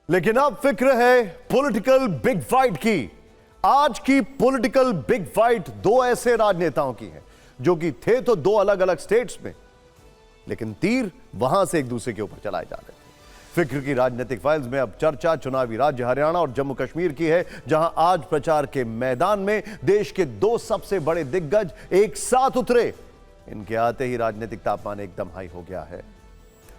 लेकिन अब फिक्र है पॉलिटिकल बिग फाइट की। आज की पॉलिटिकल बिग फाइट दो ऐसे राजनेताओं की है जो कि थे तो दो अलग अलग स्टेट्स में, लेकिन तीर वहां से एक दूसरे के ऊपर चलाए जा रहे थे। फिक्र की राजनीतिक फाइल्स में अब चर्चा चुनावी राज्य हरियाणा और जम्मू कश्मीर की है, जहां आज प्रचार के मैदान में देश के दो सबसे बड़े दिग्गज एक साथ उतरे। इनके आते ही राजनीतिक तापमान एकदम हाई हो गया है।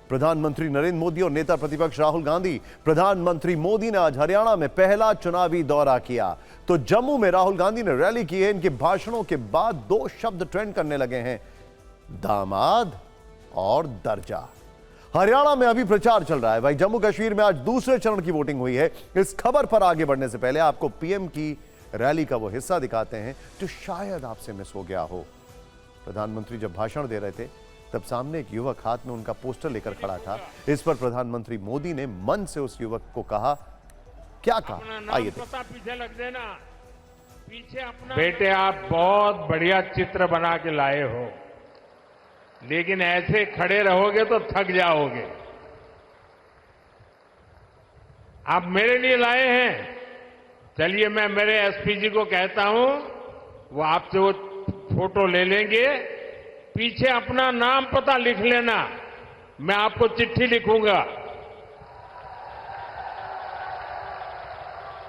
प्रधानमंत्री नरेंद्र मोदी और नेता प्रतिपक्ष राहुल गांधी। प्रधानमंत्री मोदी ने आज हरियाणा में पहला चुनावी दौरा किया तो जम्मू में राहुल गांधी ने रैली की है। इनके भाषणों के बाद दो शब्द ट्रेंड करने लगे हैं, दामाद और दर्जा। हरियाणा में अभी प्रचार चल रहा है। भाई जम्मू कश्मीर में आज दूसरे चरण की वोटिंग हुई है। इस खबर पर आगे बढ़ने से पहले आपको पीएम की रैली का वो हिस्सा दिखाते हैं जो शायद आपसे मिस हो गया हो। प्रधानमंत्री जब भाषण दे रहे थे तब सामने एक युवक हाथ में उनका पोस्टर लेकर खड़ा था। इस पर प्रधानमंत्री मोदी ने मन से उस युवक को कहा, क्या कहा आइए पीछे लग देना, पीछे अपना। बेटे आप बहुत बढ़िया चित्र बना के लाए हो, लेकिन ऐसे खड़े रहोगे तो थक जाओगे। आप मेरे लिए लाए हैं, चलिए मैं मेरे एसपी जी को कहता हूं, वो आपसे वो फोटो ले लेंगे। पीछे अपना नाम पता लिख लेना, मैं आपको चिट्ठी लिखूंगा।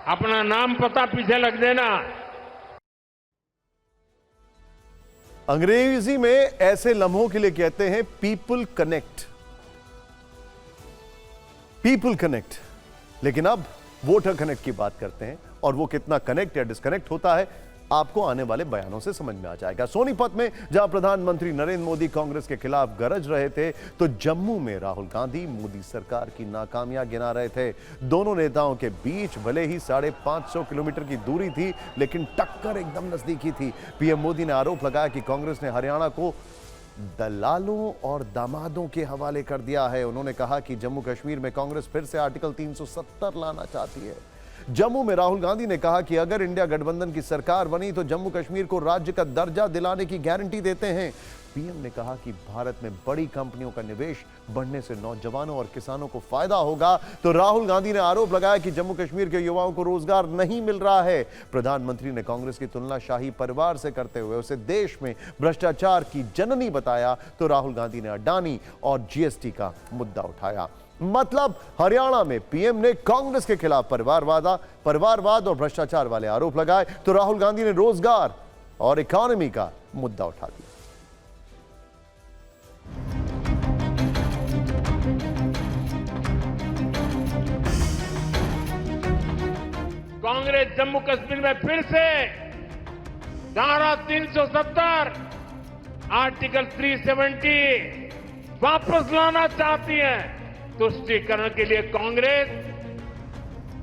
अपना नाम पता पीछे लग देना। अंग्रेजी में ऐसे लम्हों के लिए कहते हैं पीपल कनेक्ट। People connect. लेकिन अब वोटर कनेक्ट की बात करते हैं, और वो कितना कनेक्ट या डिस्कनेक्ट होता है आपको आने वाले बयानों से समझ में आ जाएगा। सोनीपत में जहां प्रधानमंत्री नरेंद्र मोदी कांग्रेस के खिलाफ गरज रहे थे, तो जम्मू में राहुल गांधी मोदी सरकार की नाकामियां गिना रहे थे। दोनों नेताओं के बीच भले ही 550 किलोमीटर की दूरी थी, लेकिन टक्कर एकदम नजदीकी थी। पीएम मोदी ने आरोप लगाया कि कांग्रेस ने हरियाणा को दलालों और दामादों के हवाले कर दिया है। उन्होंने कहा कि जम्मू कश्मीर में कांग्रेस फिर से आर्टिकल 370 लाना चाहती है। जम्मू में राहुल गांधी ने कहा कि अगर इंडिया गठबंधन की सरकार बनी तो जम्मू कश्मीर को राज्य का दर्जा दिलाने की गारंटी देते हैं। पीएम ने कहा कि भारत में बड़ी कंपनियों का निवेश बढ़ने से नौजवानों और किसानों को फायदा होगा। तो राहुल गांधी ने आरोप लगाया कि जम्मू कश्मीर के युवाओं को रोजगार नहीं मिल रहा है। प्रधानमंत्री ने कांग्रेस की तुलना शाही परिवार से करते हुए उसे देश में भ्रष्टाचार की जननी बताया। तो राहुल गांधी ने अडानी और जीएसटी का मुद्दा उठाया। मतलब हरियाणा में पीएम ने कांग्रेस के खिलाफ परिवारवाद और भ्रष्टाचार वाले आरोप लगाए, तो राहुल गांधी ने रोजगार और इकोनॉमी का मुद्दा उठा दिया। कांग्रेस जम्मू कश्मीर में फिर से धारा 370, आर्टिकल 370 वापस लाना चाहती है। तुष्टीकरण के लिए कांग्रेस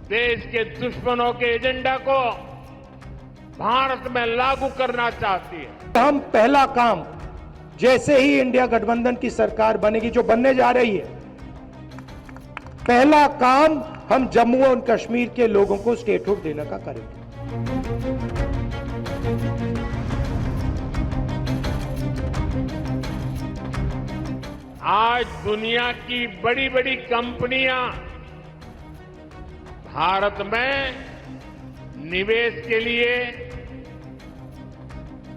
देश के दुश्मनों के एजेंडा को भारत में लागू करना चाहती है। हम पहला काम, जैसे ही इंडिया गठबंधन की सरकार बनेगी, जो बनने जा रही है, पहला काम हम जम्मू और कश्मीर के लोगों को स्टेटहुड देने का करेंगे। आज दुनिया की बड़ी बड़ी कंपनियां भारत में निवेश के लिए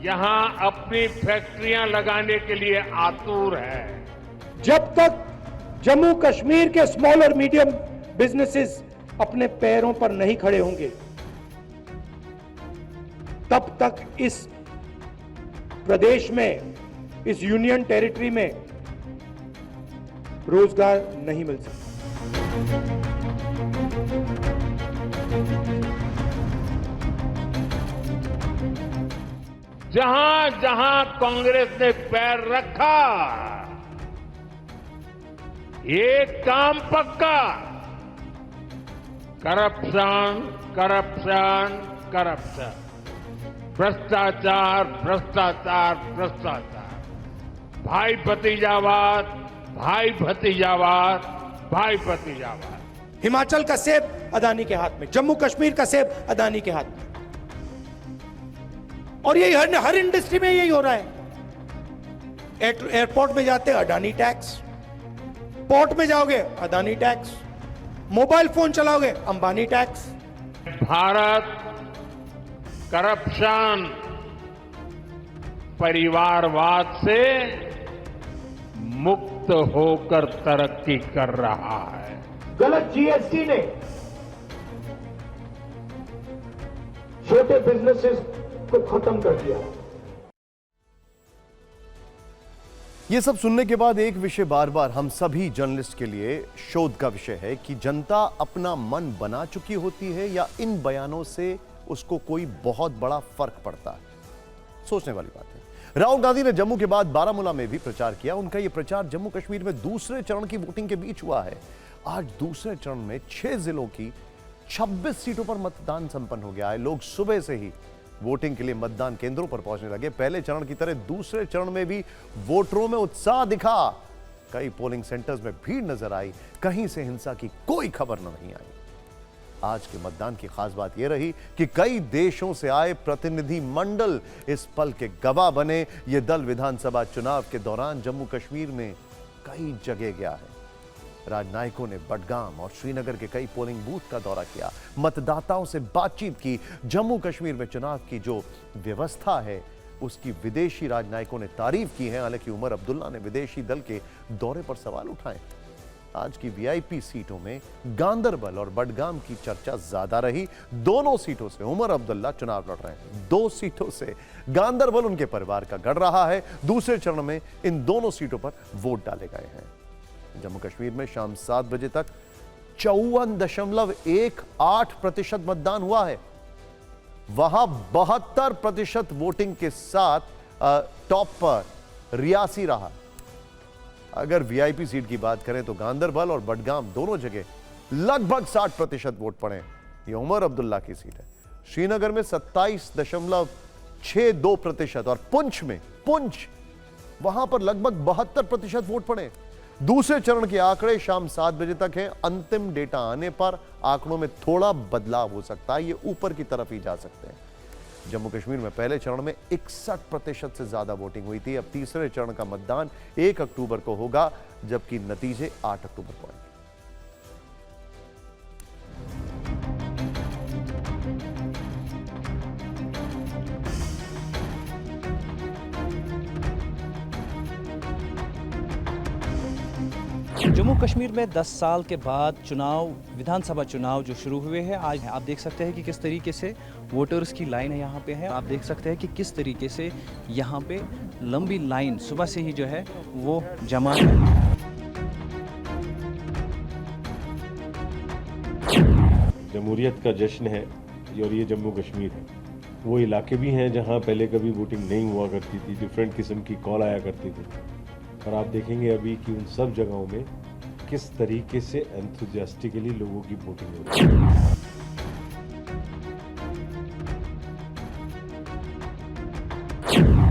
यहां अपनी फैक्ट्रियां लगाने के लिए आतुर है। जब तक जम्मू कश्मीर के स्मॉल और मीडियम बिजनेसेस अपने पैरों पर नहीं खड़े होंगे, तब तक इस प्रदेश में, इस यूनियन टेरिटरी में रोजगार नहीं मिल सकता। जहां जहां कांग्रेस ने पैर रखा, एक काम पक्का, करप्शन करप्शन करप्शन, भ्रष्टाचार भ्रष्टाचार भ्रष्टाचार, भाई भतीजावाद भाई भतीजावाद भाई भतीजावाद। हिमाचल का सेब अदानी के हाथ में, जम्मू कश्मीर का सेब अदानी के हाथ में, और यही हर इंडस्ट्री में यही हो रहा है। एयरपोर्ट में जाते अडानी टैक्स, पोर्ट में जाओगे अडानी टैक्स, मोबाइल फोन चलाओगे, अंबानी टैक्स। भारत करप्शन, परिवारवाद से मुक्त होकर तरक्की कर रहा है। गलत जीएसटी ने छोटे बिजनेसेस को खत्म कर दिया। ये सब सुनने के बाद एक विषय बार बार हम सभी जर्नलिस्ट के लिए शोध का विषय है कि जनता अपना मन बना चुकी होती है या इन बयानों से उसको कोई बहुत बड़ा फर्क पड़ता है। सोचने वाली बात है। राहुल गांधी ने जम्मू के बाद बारामूला में भी प्रचार किया। उनका यह प्रचार जम्मू कश्मीर में दूसरे चरण की वोटिंग के बीच हुआ है। आज दूसरे चरण में 6 जिलों की 26 सीटों पर मतदान संपन्न हो गया है। लोग सुबह से ही वोटिंग के लिए मतदान केंद्रों पर पहुंचने लगे। पहले चरण की तरह दूसरे चरण में भी वोटरों में उत्साह दिखा। कई पोलिंग सेंटर्स में भीड़ नजर आई। कहीं से हिंसा की कोई खबर नहीं आई। आज के मतदान की खास बात यह रही कि कई देशों से आए प्रतिनिधि मंडल इस पल के गवाह बने। यह दल विधानसभा चुनाव के दौरान जम्मू कश्मीर में कई जगह गया है। राजनायकों ने बडगाम और श्रीनगर के कई पोलिंग बूथ का दौरा किया, मतदाताओं से बातचीत की। जम्मू कश्मीर में चुनाव की जो व्यवस्था है उसकी विदेशी राजनायकों ने तारीफ की है। हालांकि उमर अब्दुल्ला ने विदेशी दल के दौरे पर सवाल उठाए। आज की वीआईपी सीटों में गांदरबल और बडगाम की चर्चा ज्यादा रही। दोनों सीटों से उमर अब्दुल्ला चुनाव लड़ रहे हैं। 2 सीटों से गांदरबल उनके परिवार का गढ़ रहा है। दूसरे चरण में इन दोनों सीटों पर वोट डाले गए हैं। जम्मू कश्मीर में शाम 7 बजे तक 54.18% मतदान हुआ है। वहां 72% वोटिंग के साथ टॉप पर रियासी रहा। अगर वीआईपी सीट की बात करें तो गांदरबल और बडगाम दोनों जगह लगभग 60% वोट पड़े। यह उमर अब्दुल्ला की सीट है। श्रीनगर में 27.62% और पुंछ वहां पर लगभग 72% वोट पड़े। दूसरे चरण के आंकड़े शाम 7 बजे तक हैं। अंतिम डेटा आने पर आंकड़ों में थोड़ा बदलाव हो सकता है। ये ऊपर की तरफ ही जा सकते हैं। जम्मू कश्मीर में पहले चरण में 61% से ज्यादा वोटिंग हुई थी। अब तीसरे चरण का मतदान 1 अक्टूबर को होगा, जबकि नतीजे 8 अक्टूबर को आएंगे। जम्मू कश्मीर में 10 साल के बाद चुनाव, विधानसभा चुनाव जो शुरू हुए हैं आज आप देख सकते हैं कि किस तरीके से वोटर्स की लाइन है यहाँ पे है। आप देख सकते हैं कि किस तरीके से यहाँ पे लंबी लाइन सुबह से ही जो है वो जमा है। जमहूरियत का जश्न है और ये जम्मू कश्मीर है। वो इलाके भी हैं जहाँ पहले कभी वोटिंग नहीं हुआ करती थी, डिफरेंट किस्म की कॉल आया करती थी। और आप देखेंगे अभी कि उन सब जगहों में किस तरीके से एंथुसियास्टिकली लोगों की वोटिंग हो रही है।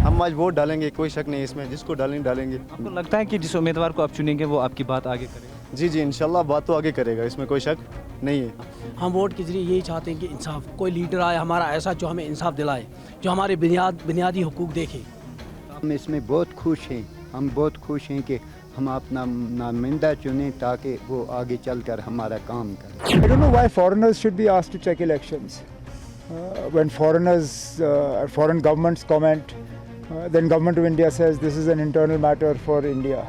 हम आज वोट डालेंगे, कोई शक नहीं इसमें। जिसको डालेंगे। आपको लगता है कि जिस उम्मीदवार को आप चुनेंगे वो आपकी बात आगे करेगा? जी इंशाल्लाह बात तो आगे करेगा, इसमें कोई शक नहीं है। हम वोट के जरिए यही चाहते हैं कि इंसाफ, कोई लीडर आए हमारा ऐसा जो हमें इंसाफ दिलाए, जो हमारे बुनियादी हुकूक देखे। हम इसमें बहुत खुश हैं। हम बहुत खुश हैं कि हम अपना नुमाइंदा चुनें ताकि वो आगे चलकर हमारा काम करें। I don't know why foreigners should be asked to check elections. When foreign governments comment, then government of India says this is an internal matter for India.